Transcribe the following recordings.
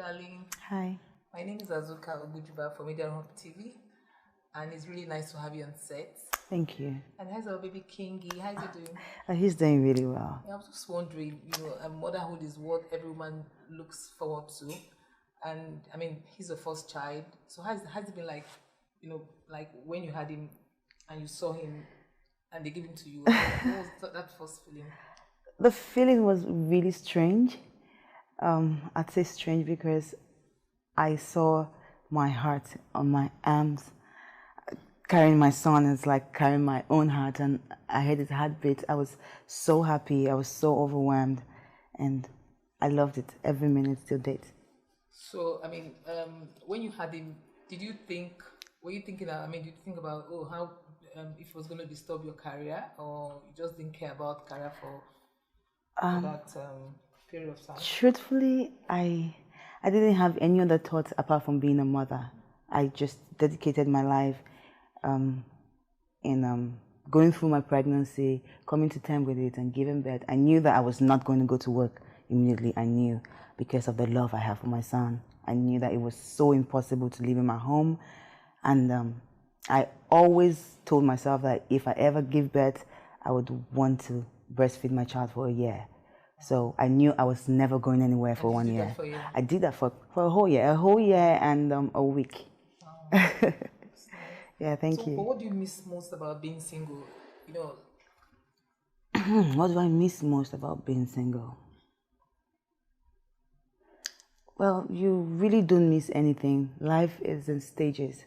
darling. Hi. My name is Azuka Ogujuba from Media Hub TV, and it's really nice to have you on set. Thank you. And how's our baby Kingy? How's he doing? He's doing really well. I was just wondering, motherhood is what every woman looks forward to, and I mean, he's the first child. So has it been like, like when you had him and you saw him and they gave him to you? What was that first feeling? The feeling was really strange. I'd say strange because I saw my heart on my arms. Carrying my son is like carrying my own heart, and I heard his heartbeat. I was so happy. I was so overwhelmed, and I loved it every minute till date. So, I mean, when you had him, were you thinking, did you think about, how, if it was going to disturb your career, or you just didn't care about career for that period of time? Truthfully, I didn't have any other thoughts apart from being a mother. I just dedicated my life in going through my pregnancy, coming to terms with it, and giving birth. I knew that I was not going to go to work immediately. I knew, because of the love I have for my son. I knew that it was so impossible to leave him at home. And I always told myself that if I ever give birth, I would want to breastfeed my child for a year. So I knew I was never going anywhere for 1 year. I did that for a whole year and a week. Wow. Yeah, thank you. But what do you miss most about being single? What do I miss most about being single? Well, you really don't miss anything. Life is in stages.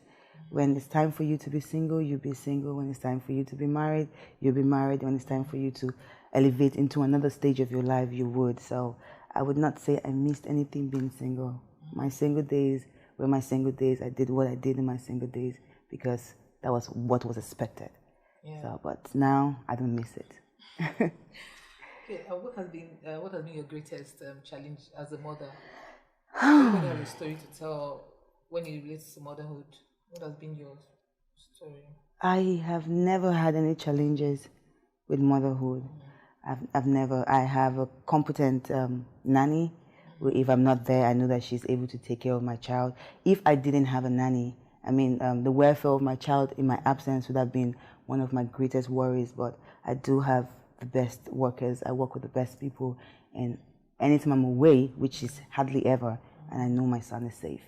When it's time for you to be single, you'll be single. When it's time for you to be married, you'll be married. When it's time for you to elevate into another stage of your life, you would. So I would not say I missed anything being single. My single days were my single days. I did what I did in my single days because that was what was expected. Yeah. So, but now I don't miss it. Okay, what has been your greatest challenge as a mother? Everybody has a story to tell when it relates to motherhood. What has been your story? I have never had any challenges with motherhood. I have a competent nanny. If I'm not there, I know that she's able to take care of my child. If I didn't have a nanny, the welfare of my child in my absence would have been one of my greatest worries. But I do have the best workers. I work with the best people. And anytime I'm away, which is hardly ever, and I know my son is safe.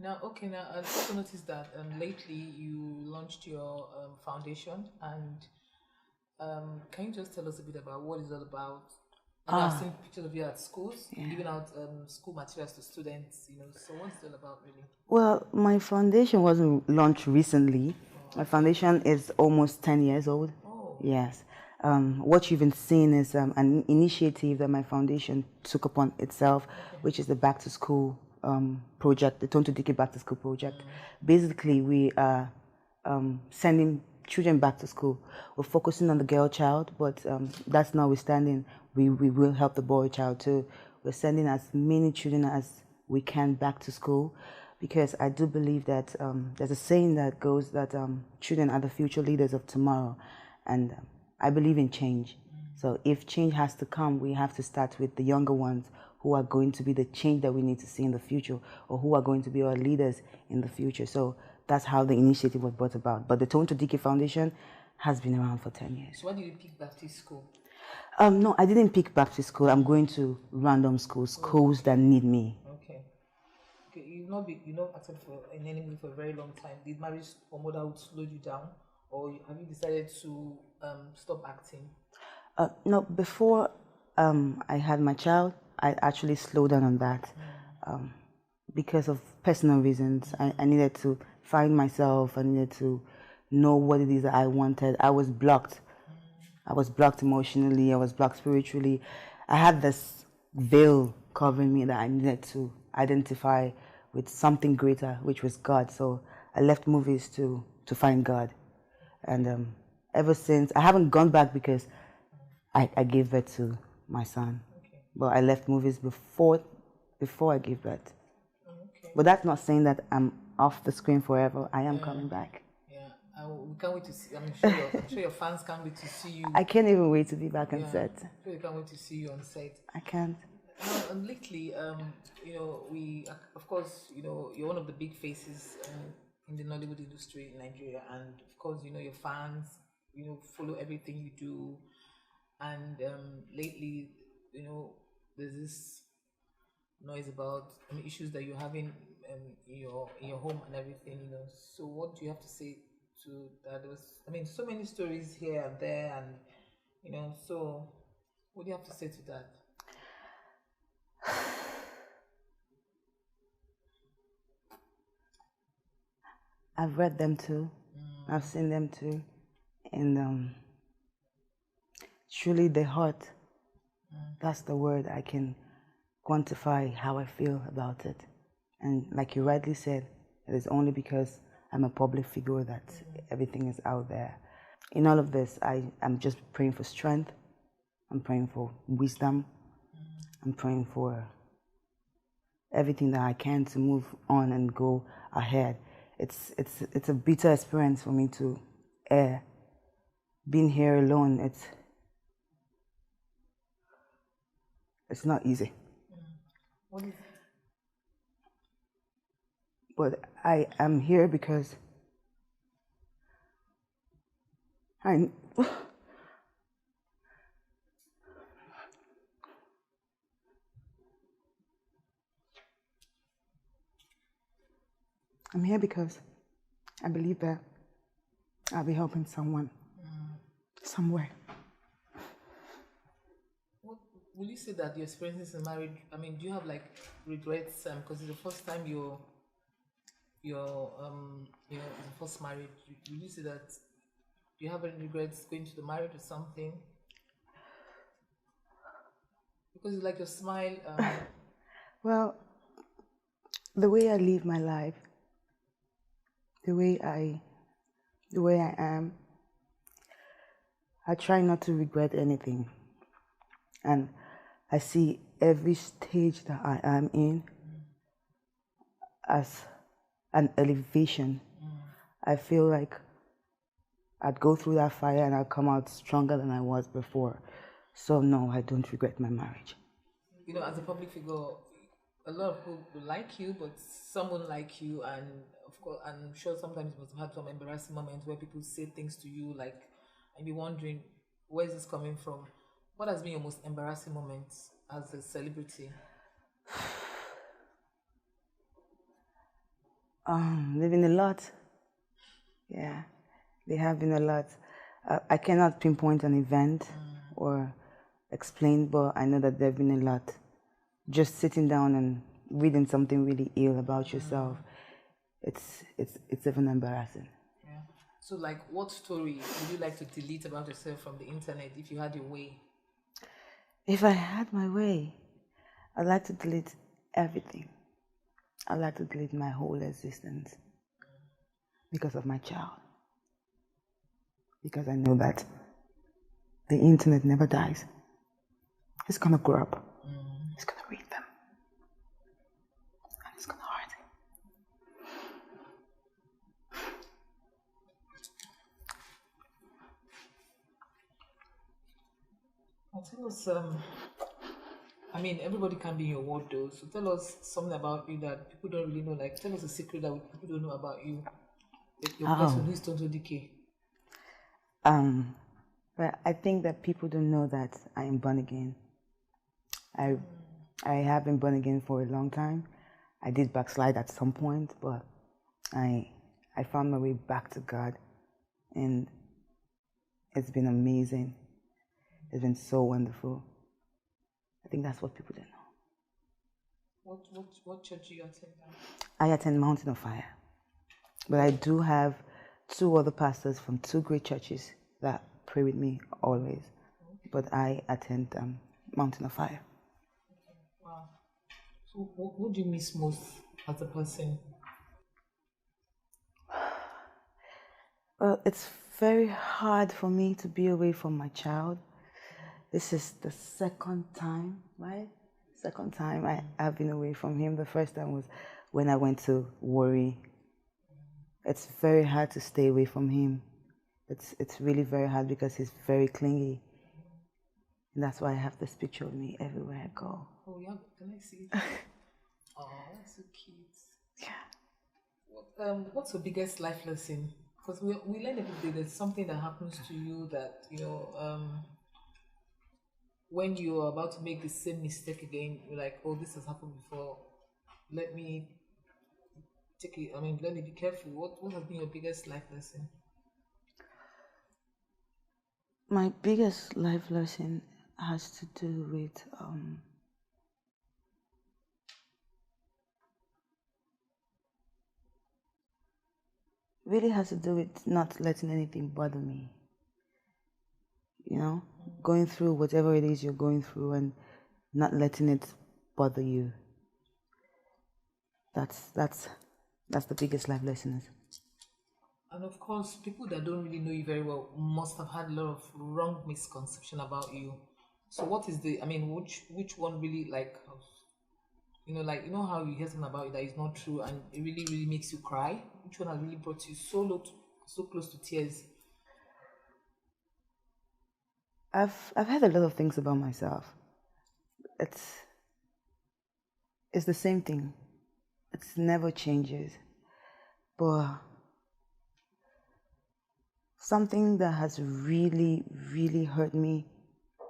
Now, I also noticed that lately you launched your foundation, and can you just tell us a bit about what it's all about? I've seen pictures of you at schools, giving out school materials to students, so what's it all about, really? Well, my foundation wasn't launched recently. My foundation is almost 10 years old. Oh. Yes. What you've been seeing is an initiative that my foundation took upon itself, which is the Back to School project, the Tonto Dikeh Back to School project. Basically, we are sending children back to school. We're focusing on the girl child, but that's notwithstanding, we will help the boy child too. We're sending as many children as we can back to school, because I do believe that there's a saying that goes that children are the future leaders of tomorrow, and I believe in change. So if change has to come, we have to start with the younger ones who are going to be the change that we need to see in the future, or who are going to be our leaders in the future. So that's how the initiative was brought about. But the Tonto Dikeh Foundation has been around for 10 years. So why did you pick Baptist school? No, I didn't pick Baptist school. I'm going to random schools that need me. Okay, you've not acted in any movie for a very long time. Did marriage or motherhood slow you down, or have you decided to stop acting? No, before I had my child, I actually slowed down on that because of personal reasons. I needed to find myself. I needed to know what it is that I wanted. I was blocked. I was blocked emotionally. I was blocked spiritually. I had this veil covering me that I needed to identify with something greater, which was God. So I left movies to find God. And ever since, I haven't gone back because I gave birth to my son. Okay. But I left movies before I gave birth. Okay. But that's not saying that I'm off the screen forever. I am coming back. Yeah, we can't wait to see. I'm sure your fans can't wait to see you. I can't even wait to be back on set. I'm sure they can't wait to see you on set. I can't. And lately, we, of course, you're one of the big faces in the Nollywood industry in Nigeria, and of course, your fans, follow everything you do, and lately, there's this noise about issues that you're having in your home and everything. So what do you have to say to that? There was, so many stories here and there, and so what do you have to say to that? I've read them too. I've seen them too. And truly the hurt, that's the word I can quantify how I feel about it. And like you rightly said, it is only because I'm a public figure that everything is out there. In all of this, I'm just praying for strength. I'm praying for wisdom. I'm praying for everything that I can to move on and go ahead. It's a bitter experience for me to air. Being here alone, it's not easy. What is But I am here because I'm here because I believe that I'll be helping someone somewhere. What will you say that your experiences in marriage? Do you have like regrets? Because it's the first time you're the first marriage. Will you say that? Do you have any regrets going to the marriage or something? Because you like your smile. Well, the way I live my life, the way I am, I try not to regret anything. And I see every stage that I am in as an elevation. I feel like I'd go through that fire and I'd come out stronger than I was before. So no, I don't regret my marriage. As a public figure, a lot of people will like you, but some won't like you, and of course, I'm sure sometimes you must have had some embarrassing moments where people say things to you, like, and be wondering, where is this coming from? What has been your most embarrassing moment as a celebrity? Living a lot. Yeah, they have been a lot. I cannot pinpoint an event or explain, but I know that there have been a lot. Just sitting down and reading something really ill about yourself, it's even embarrassing. Yeah. So, like, what story would you like to delete about yourself from the internet if you had your way? If I had my way, I'd like to delete everything. I'd like to delete my whole existence because of my child. Because I know that the internet never dies. It's gonna grow up. It's gonna read them. And it's gonna hurt him. Tell us, everybody can be in your world though. So tell us something about you that people don't really know. Like, tell us a secret that people don't know about you. Like your person who is Tonto Dikeh. But I think that people don't know that I am born again. I have been born again for a long time. I did backslide at some point, but I found my way back to God, and it's been amazing. It's been so wonderful. I think that's what people don't know. What church do you attend? I attend Mountain of Fire, but I do have 2 other pastors from 2 great churches that pray with me always. But I attend Mountain of Fire. Wow. So what do you miss most as a person? Well, it's very hard for me to be away from my child. This is the second time, right? Second time I have been away from him. The first time was when I went to Warri. It's very hard to stay away from him. It's really very hard because he's very clingy. And that's why I have this picture of me everywhere I go. Oh, yeah. Can I see it? Oh, that's so cute. Yeah. What's your biggest life lesson? Because we learn every day there's something that happens to you that, when you are about to make the same mistake again, you're like, oh, this has happened before. Let me take it. I mean, let me be careful. What has been your biggest life lesson? My biggest life lesson has to do with really has to do with not letting anything bother me. Going through whatever it is you're going through and not letting it bother you. That's the biggest life lesson. And of course, people that don't really know you very well must have had a lot of wrong misconception about you. So what is which one really how you hear something about you that is not true and it really, really makes you cry? Which one has really brought you so close to tears? I've heard a lot of things about myself. It's the same thing. It never changes. But something that has really, really hurt me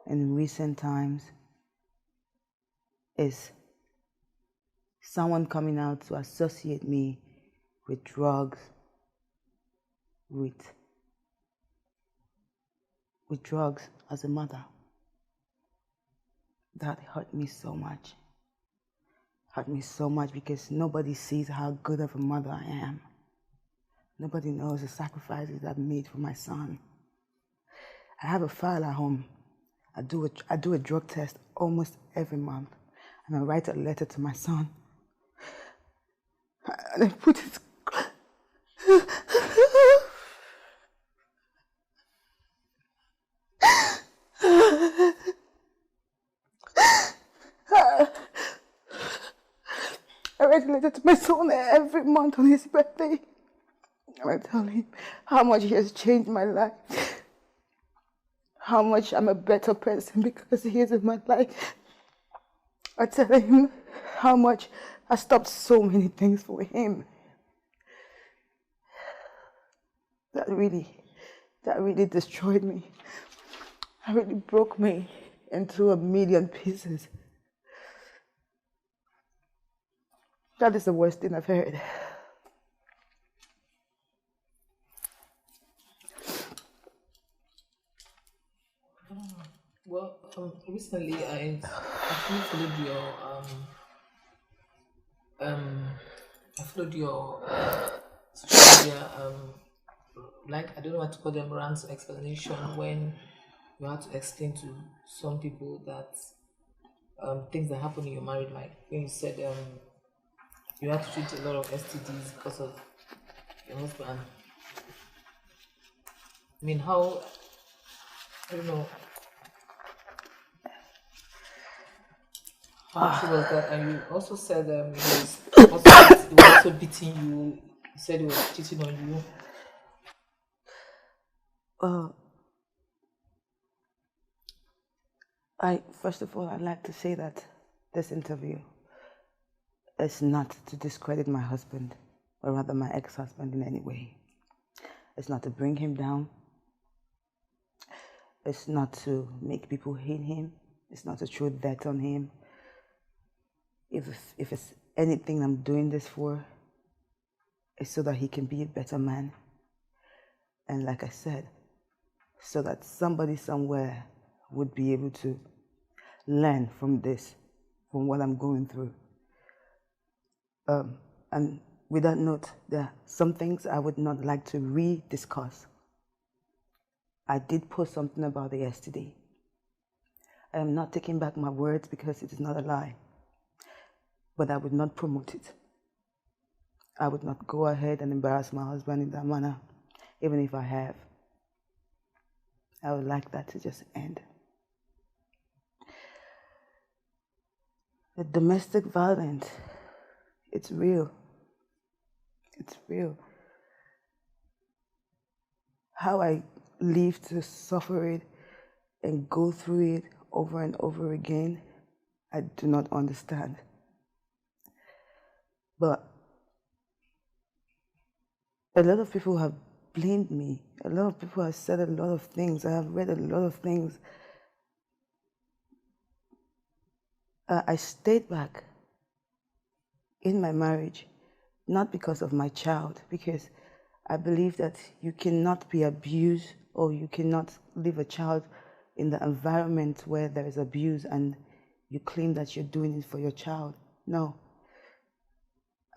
in recent times is someone coming out to associate me with drugs, with drugs as a mother. That hurt me so much. Hurt me so much because nobody sees how good of a mother I am. Nobody knows the sacrifices I've made for my son. I have a file at home. I do a drug test almost every month, and I write a letter to my son. And I put it. I write a letter to my son every month on his birthday. And I tell him how much he has changed my life. How much I'm a better person because he is in my life. I tell him how much I stopped so many things for him. That really destroyed me. That really broke me into a million pieces. That is the worst thing I've heard. Well, recently I actually followed your social media I don't know what to call them, rants explanation, when you had to explain to some people that things that happen in your married life. When you said you had to treat a lot of STDs because of your husband. I mean, how, I don't know, how true was that? And you also said he was also beating you. He said he was cheating on you. First of all, I'd like to say that this interview is not to discredit my husband, or rather my ex-husband in any way. It's not to bring him down. It's not to make people hate him. It's not to throw dirt on him. If it's anything I'm doing this for, it's so that he can be a better man. And like I said, so that somebody somewhere would be able to learn from this, from what I'm going through. And with that note, there are some things I would not like to re-discuss. I did post something about it yesterday. I am not taking back my words because it is not a lie. But I would not promote it. I would not go ahead and embarrass my husband in that manner, even if I have. I would like that to just end. The domestic violence, it's real. It's real. How I live to suffer it and go through it over and over again, I do not understand. But a lot of people have blamed me. A lot of people have said a lot of things. I have read a lot of things. I stayed back in my marriage, not because of my child, because I believe that you cannot be abused or you cannot leave a child in the environment where there is abuse and you claim that you're doing it for your child. No.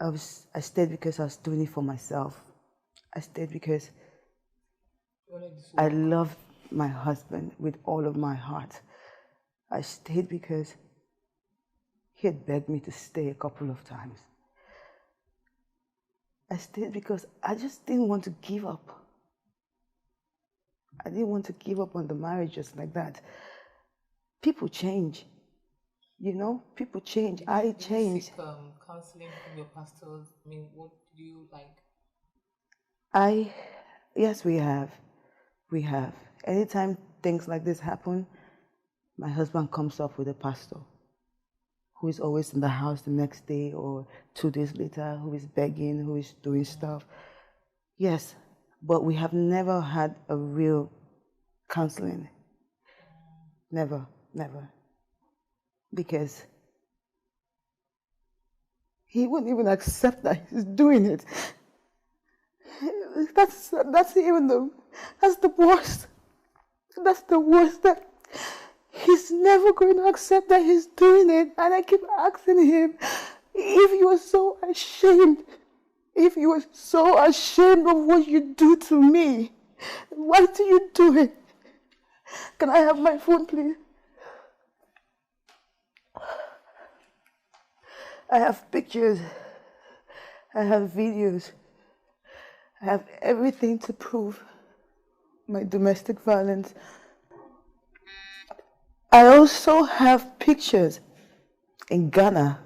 I stayed because I was doing it for myself. I stayed because I loved my husband with all of my heart. I stayed because he had begged me to stay a couple of times. I stayed because I just didn't want to give up. I didn't want to give up on the marriage just like that. People change. You know, people change. I change. Did you seek counseling from your pastors? I mean, what do you like? Yes, we have. We have. Anytime things like this happen, my husband comes up with a pastor who is always in the house the next day or 2 days later, who is begging, who is doing stuff. Yes, but we have never had a real counseling. Never, never. Because he wouldn't even accept that he's doing it. That's the worst. That's the worst. That he's never going to accept that he's doing it. And I keep asking him, if you are so ashamed of what you do to me, why do you do it? Can I have my phone, please? I have pictures. I have videos. I have everything to prove my domestic violence. I also have pictures in Ghana.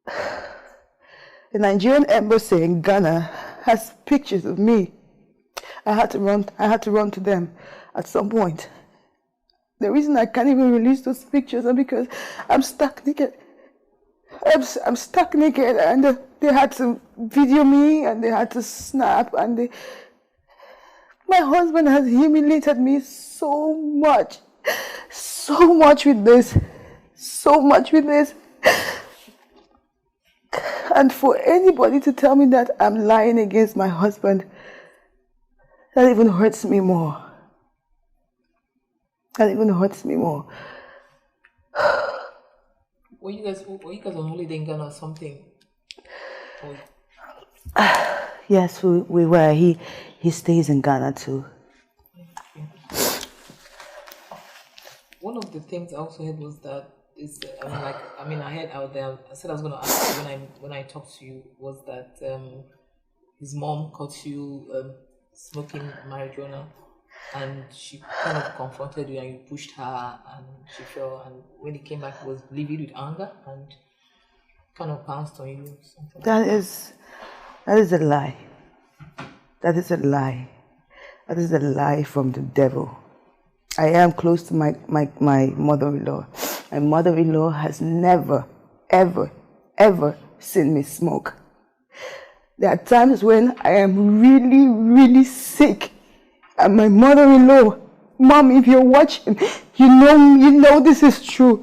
The Nigerian embassy in Ghana has pictures of me. I had to run to them at some point. The reason I can't even release those pictures is because I'm stuck naked. I'm stuck naked, and they had to video me, and they had to snap, and my husband has humiliated me so much with this, and for anybody to tell me that I'm lying against my husband, that even hurts me more. Were you guys on holiday in Ghana or something? Yes, we were. He stays in Ghana too. One of the things I also heard was that I heard out there. I said I was going to ask you when I talked to you was that his mom caught you smoking marijuana, and she kind of confronted you and you pushed her and she fell, and when he came back he was livid with anger and kind of pounced on you. That is a lie. That is a lie. That is a lie from the devil. I am close to my mother-in-law. My mother-in-law has never, ever, ever seen me smoke. There are times when I am really, really sick, and my mother-in-law, Mom, if you're watching, you know this is true.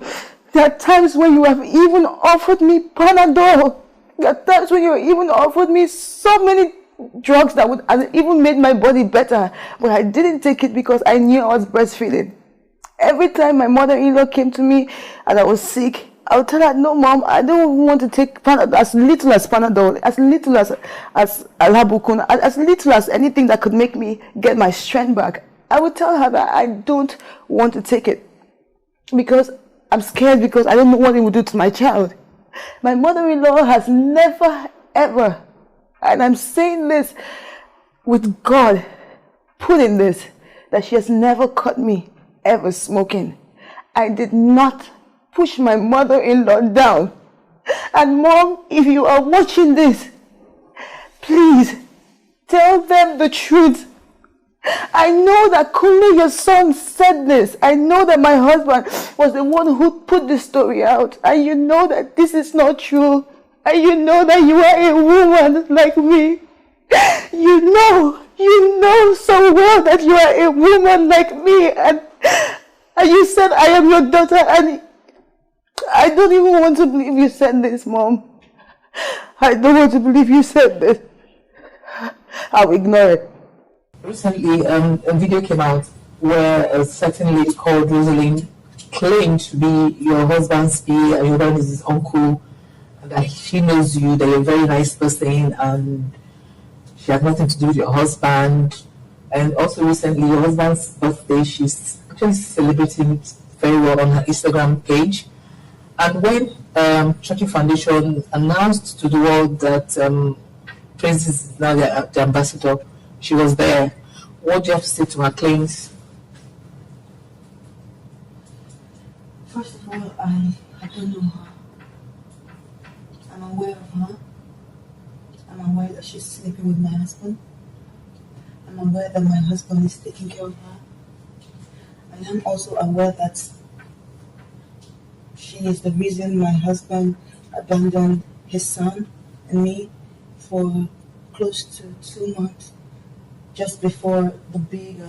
There are times when you have even offered me Panadol. There are times when you even offered me so many drugs that would have even made my body better, but I didn't take it because I knew I was breastfeeding. Every time my mother-in-law came to me and I was sick, I would tell her, no, Mom, I don't want to take Panadol, as little as Panadol, as little as Alabukun, as little as anything that could make me get my strength back. I would tell her that I don't want to take it because I'm scared, because I don't know what it will do to my child. My mother-in-law has never, ever, and I'm saying this with God, put in this, that she has never caught me ever smoking. I did not push my mother-in-law down. And Mom, if you are watching this, please tell them the truth. I know that Kunle, your son, said this. I know that my husband was the one who put this story out. And you know that this is not true. And you know that you are a woman like me. You know so well that you are a woman like me. And you said I am your daughter. And I don't even want to believe you said this, Mom. I don't want to believe you said this. I'll ignore it. Recently, a video came out where a certain lady called Rosalind claimed to be your husband's PA and your husband is his uncle, and that she knows you, that you're a very nice person, and she had nothing to do with your husband. And also recently, your husband's birthday, she's actually celebrating it very well on her Instagram page. And when Churchill Foundation announced to the world that Prince is now the ambassador, she was there. What do you have to say to her claims? First of all, I don't know her. I'm aware of her. I'm aware that she's sleeping with my husband. I'm aware that my husband is taking care of her. And I'm also aware that she is the reason my husband abandoned his son and me for close to 2 months. Just before the big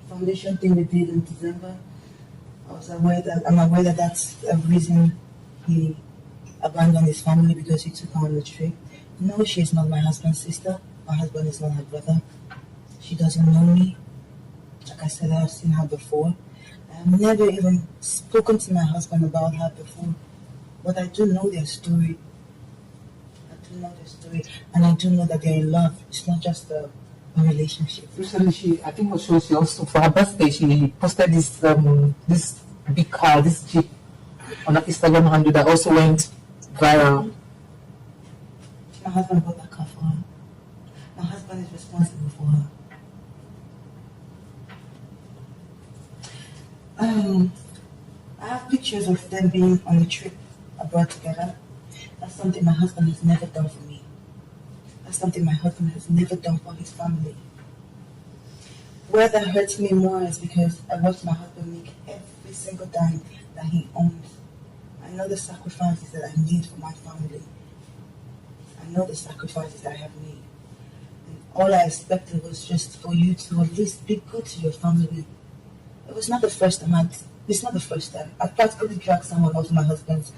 foundation thing we did in December, I'm aware that that's the reason he abandoned his family, because he took her on the trip. No, she is not my husband's sister. My husband is not her brother. She doesn't know me. Like I said, I have seen her before. I have never even spoken to my husband about her before. But I do know their story. And I do know that they're in love. It's not just a relationship. Recently, I think she also, for her birthday, she posted this this big car, this Jeep, on her Instagram handle that also went viral. My husband bought that car for her. My husband is responsible for her. I have pictures of them being on a trip abroad together. That's something my husband has never done for me. That's something my husband has never done for his family. Where that hurts me more is because I watch my husband make every single dime that he owns. I know the sacrifices that I need for my family. I know the sacrifices that I have made. And all I expected was just for you to at least be good to your family. It was not the first time it's not the first time. I've practically dragged someone off my husband's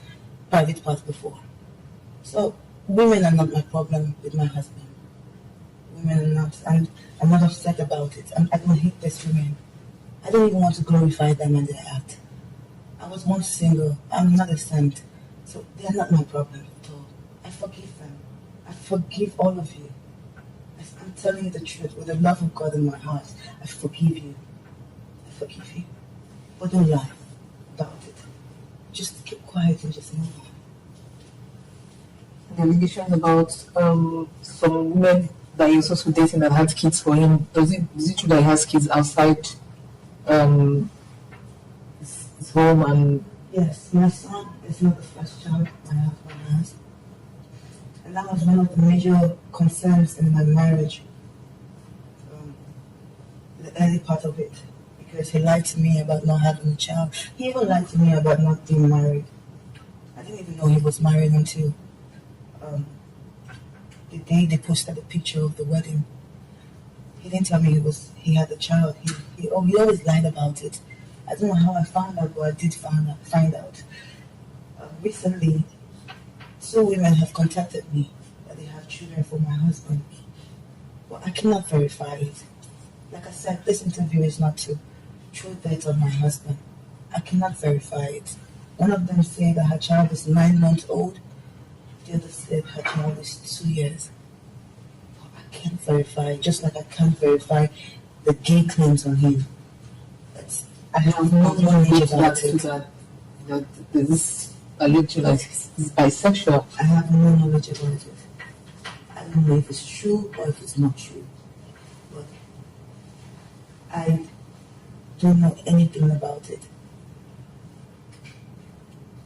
private part before. So, women are not my problem with my husband. Women are not, and I'm not upset about it. I don't hate these women. I don't even want to glorify them and their act. I was once single. I'm not a saint. So, they are not my problem at all. I forgive them. I forgive all of you. I'm telling you the truth. With the love of God in my heart, I forgive you. I forgive you. But don't lie about it. Just keep quiet and just move on. The allegations about some women that he was also dating that had kids for him. Is it true that he has kids outside his home? And yes, my son is not the first child my husband has. And that was one of the major concerns in my marriage, the early part of it, because he lied to me about not having a child. He even lied to me about not being married. I didn't even know he was married until the day they posted the picture of the wedding. He didn't tell me he had a child. He always lied about it. I don't know how I found out, but I did find out. Recently, 2 women have contacted me that they have children for my husband. But I cannot verify it. Like I said, this interview is not to throw dirt on my husband. I cannot verify it. One of them said that her child is 9 months old. The other said her child is 2 years. But I can't verify it, just like I can't verify the gay claims on him. I have no knowledge about it. That this alleged that he's bisexual. I have no knowledge about it. I don't know if it's true or if it's not true. But I don't know anything about it.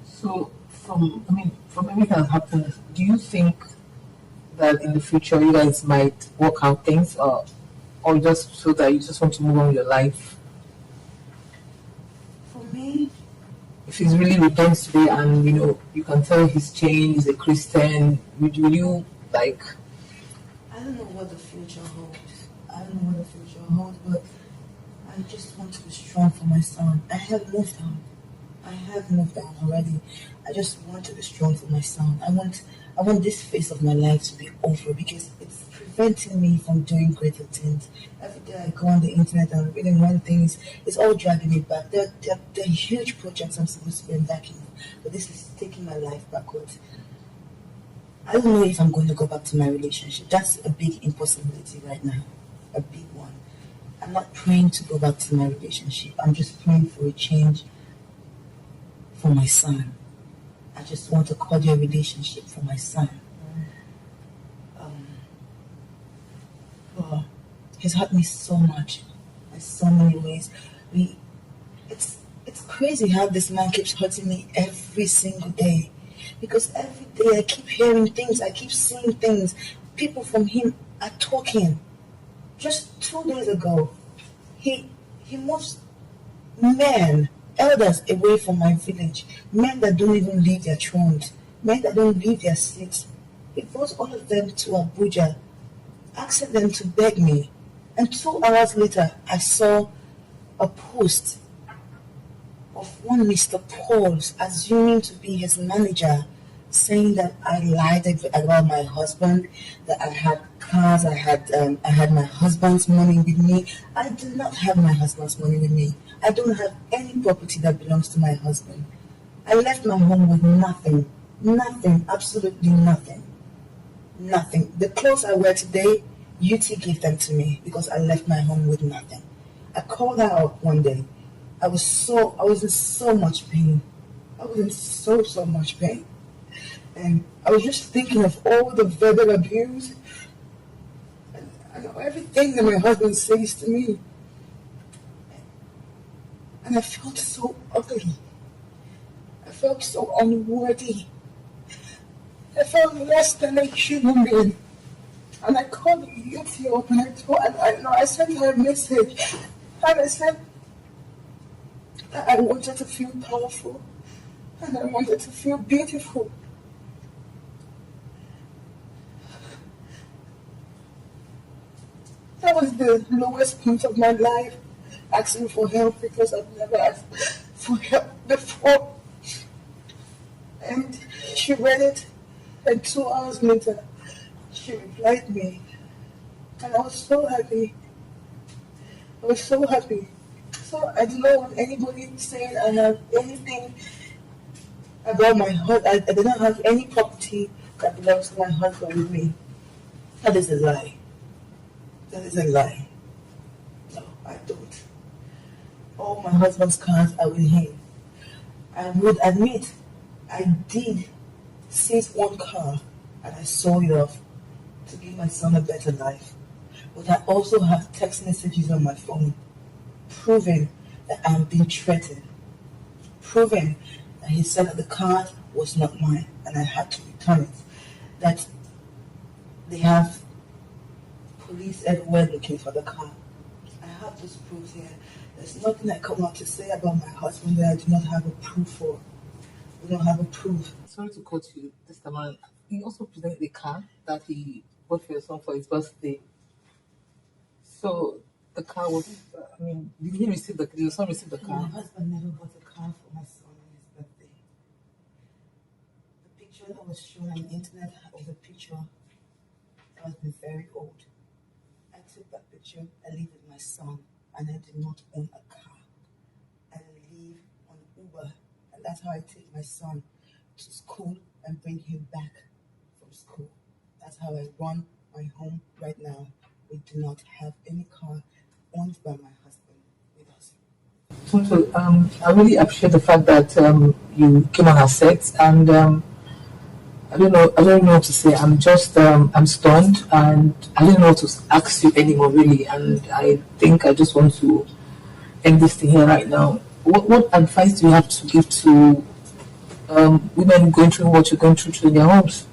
So, from everything that happened, do you think that in the future you guys might work out things, or or just so that you just want to move on with your life? For me, if he's really repents today and you can tell he's changed, he's a Christian, would you like? I don't know what the future holds. But I just want to be strong for my son. I have moved on already. I just want to be strong for my son. I want this phase of my life to be over because it's preventing me from doing greater things. Every day I go on the internet and reading one thing, it's all dragging me back. There are huge projects I'm supposed to be embarking on, but this is taking my life backwards. I don't know if I'm going to go back to my relationship. That's a big impossibility right now, a big one. I'm not praying to go back to my relationship. I'm just praying for a change for my son. I just want a cordial relationship for my son. He's hurt me so much, in so many ways. It's crazy how this man keeps hurting me every single day. Because every day I keep hearing things, I keep seeing things. People from him are talking. Just 2 days ago, he moves men, elders away from my village. Men that don't even leave their thrones. Men that don't leave their seats. He brought all of them to Abuja, asking them to beg me. And 2 hours later, I saw a post of one Mr. Pauls assuming to be his manager, saying that I lied about my husband, that I had cars, I had my husband's money with me. I do not have my husband's money with me. I don't have any property that belongs to my husband. I left my home with nothing, absolutely nothing. The clothes I wear today, UT gave them to me because I left my home with nothing. I called her out one day. I was in so much pain. So much pain. And I was just thinking of all the verbal abuse and everything that my husband says to me. And I felt so ugly. I felt so unworthy. I felt less than a human being. And I called Yeti up and I sent her a message. And I said that I wanted to feel powerful. And I wanted to feel beautiful. That was the lowest point of my life, asking for help because I've never asked for help before. And she read it, and 2 hours later, she replied me. And I was so happy. So I do not want anybody saying I have anything about my husband. I do not have any property that belongs to my husband with me. That is a lie. No, I don't. All my husband's cars are with him. I would admit I did seize one car and I sold it off to give my son a better life. But I also have text messages on my phone proving that I'm being threatened. Proving that he said that the car was not mine and I had to return it. That they have police everywhere looking for the car. I have those proofs here. There's nothing I come out to say about my husband that I do not have a proof for. We don't have a proof. Sorry to cut you this time around. He also presented a car that he bought for your son for his birthday. So the car was, did your son receive the car? My husband never bought a car for my son on his birthday. The picture that was shown on the internet was a picture that has been very old. I took that picture, I live with my son, and I did not own a car. I live on Uber, and that's how I take my son to school and bring him back from school. That's how I run my home right now. We do not have any car owned by my husband with us. Tonto, I really appreciate the fact that you came on our set, and I don't know what to say. I'm just I'm stunned, and I don't know what to ask you anymore, really. And I think I just want to end this thing here right now. What advice do you have to give to women going through what you're going through in their homes?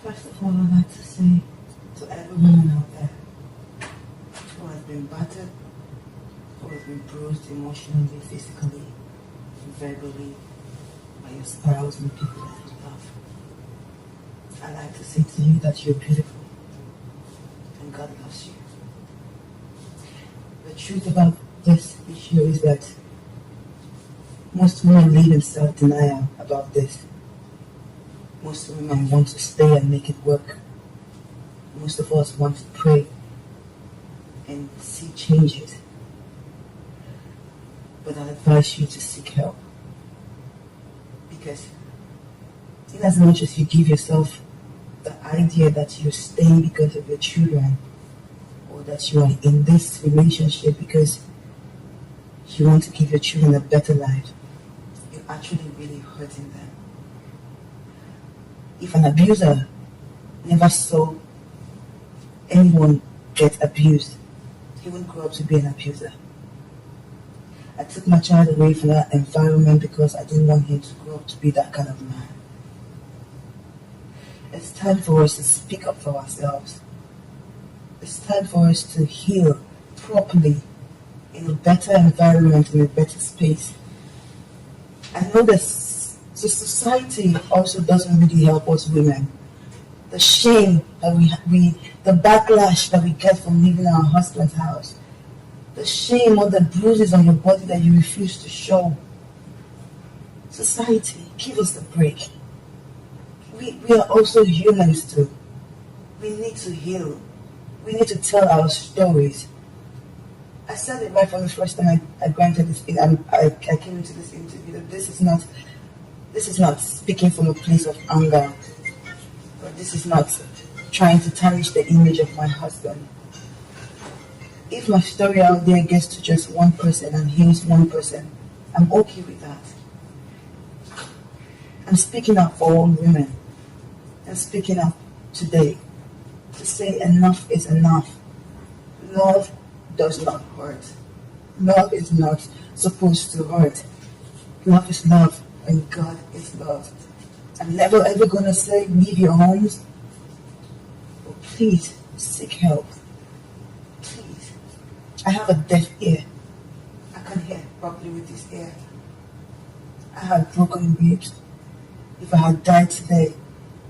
First of all, I'd like to say to every woman out there who has been battered, who has been bruised emotionally, physically, verbally by your spouse and people that you love, I'd like to say to you that you're beautiful and God loves you. The truth about this issue is that most women live in self-denial about this. Most women want to stay and make it work. Most of us want to pray and see changes. But I advise you to seek help. Because in as much as you give yourself the idea that you're staying because of your children, or that you are in this relationship because you want to give your children a better life, you're actually really hurting them. If an abuser never saw anyone get abused, he wouldn't grow up to be an abuser. I took my child away from that environment because I didn't want him to grow up to be that kind of man. It's time for us to speak up for ourselves. It's time for us to heal properly in a better environment, in a better space. I know that the society also doesn't really help us women. The shame that the backlash that we get from leaving our husband's house, the shame or the bruises on your body that you refuse to show. Society, give us a break. We are also humans too. We need to heal. We need to tell our stories. I said it right from the first time I granted this. I came into this interview that this is not speaking from a place of anger, or this is not trying to tarnish the image of my husband. If my story out there gets to just one person and heals one person, I'm okay with that. I'm speaking up for all women. I'm speaking up today to say enough is enough. Love does not hurt. Love is not supposed to hurt. Love is love, and God is love. I'm never ever gonna say leave your homes, but please seek help. Please. I have a deaf ear. I can't hear properly with this ear. I have broken ribs. If I had died today,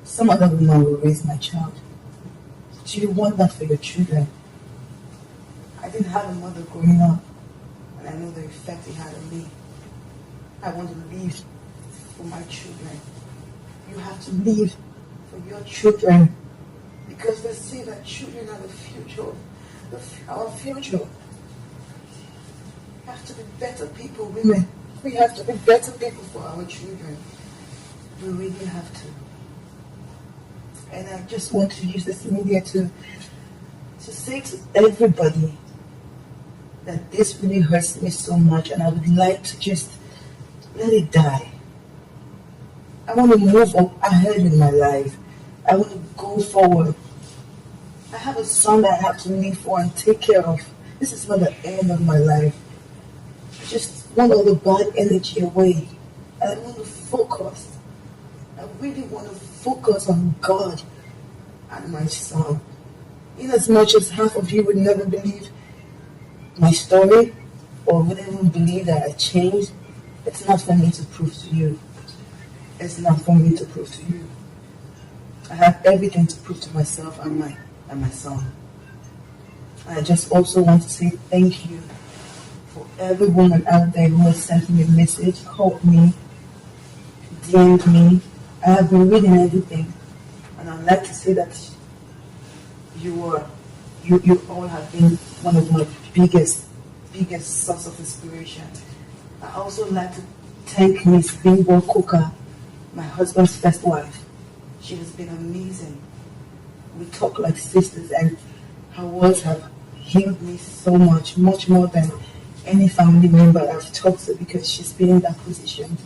some other woman will raise my child. Do you want that for your children? I didn't have a mother growing up, and I know the effect it had on me. I want to live for my children. You have to live for your children, because they say that children are the future, our future. We have to be better people, women. We have to be better people for our children. We really have to. And I just want to use this media to say to everybody that this really hurts me so much, and I would like to just let it die. I want to move ahead with my life. I want to go forward. I have a son that I have to live for and take care of. This is not the end of my life. I just want all the bad energy away. And I want to focus. I really want to focus on God and my son. In as much as half of you would never believe my story, or would even believe that I changed, it's not for me to prove to you. It's not for me to prove to you. I have everything to prove to myself and my son. I just also want to say thank you for every woman out there who has sent me a message, called me, DM'd me. I have been reading everything, and I'd like to say that you all have been one of my biggest source of inspiration. I also like to thank Miss Bimbo Coker, my husband's first wife. She has been amazing. We talk like sisters, and her words have healed me so much more than any family member I've talked to, because she's been in that position.